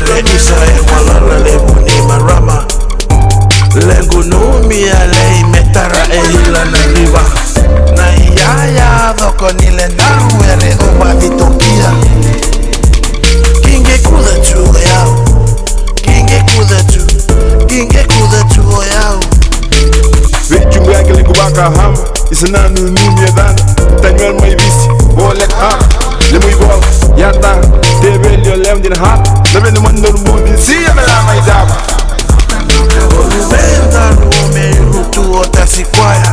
Vere Israel walala lemu ni marama Lengu numi alei metara e hila na liwa Na Yaya doko ni lendaru ere oba vitokia Kinge kuda tu yao Kinge kuda tu yao Vejungu yake lengu baka hama Isananu numi ya danda Tanyuel maivisi Bolek hama Lemu ibola Yata Tebelio lem din hapa Lebele mandor mudi Siya melama izaba Olubenda lume rutu otasi kwaya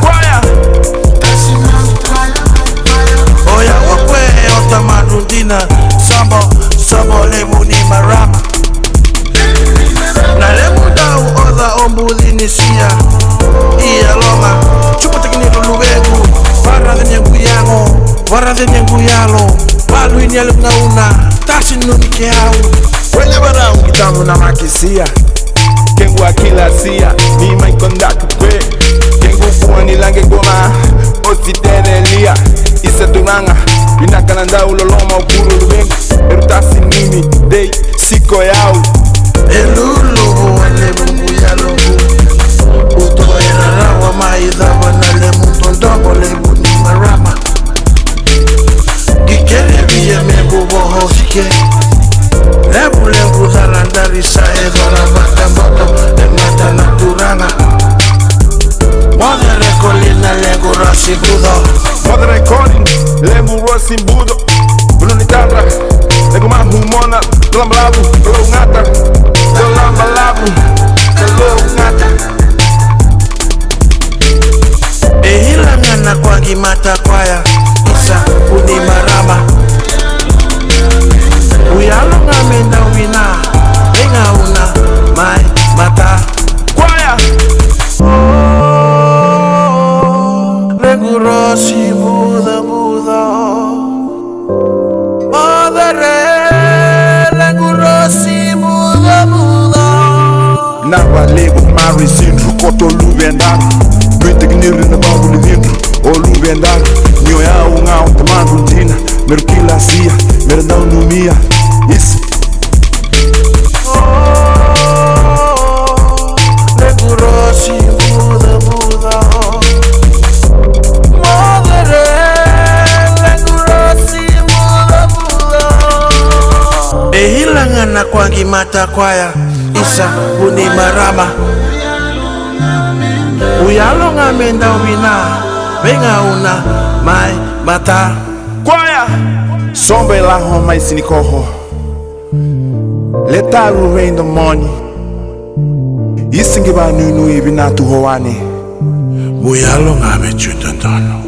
Oya okwe otamadundina Sambo lemu ni marama Na lemu dau oda ombudini siya Iya loma Chubataki ni lulubengu Warade nyengu yalo Balu ini alu ngauna Tasi nuni keau Wele barau kitamu na makisia Kengu akila sia Ni maikondaku kwe Kengu kuwani lange goma Osi terelia Isa tunanga Vinaka nanda uloloma ukuru lubengu Erutasi nini Dei siko yao Elulu wale mungu yalo Uto rawa maidha wana lemu Tondongo lemu ni marama Gikere biye mebu boho sike Lebu zalandari sae Zona baka moto Emata na turanga Modere kolina lengu Rosi Buco Modere kolina lengu Rosi Buco Buluni tatra Lengu mahumona Lamlabu Lo ngata Lo lamalabu Lo ngata Hila ngana kwangi mata kwaya Isa uni marama Uyalo ngamenda wina Benga una mai mata Kwaya Lengu Rosi Buco Modere Lengu Rosi Buco Nawa legu mari sindru Koto lubendana Kaniru na babu ni vindu Olubendana Nyo ya unga Tamandu jina Merukila siya Merendau numia Isi Lengu Rosi Buco Modere Lengu Rosi Buco Hila ngana kwangi mata kwaya Isa uni marama Uyalo ngamenda wina Benga una mai mata Kwaya Sombe la homa isinikoho Letaru rain the money Isingiba nunu ibinatu hoane Uyalo ngame chutandono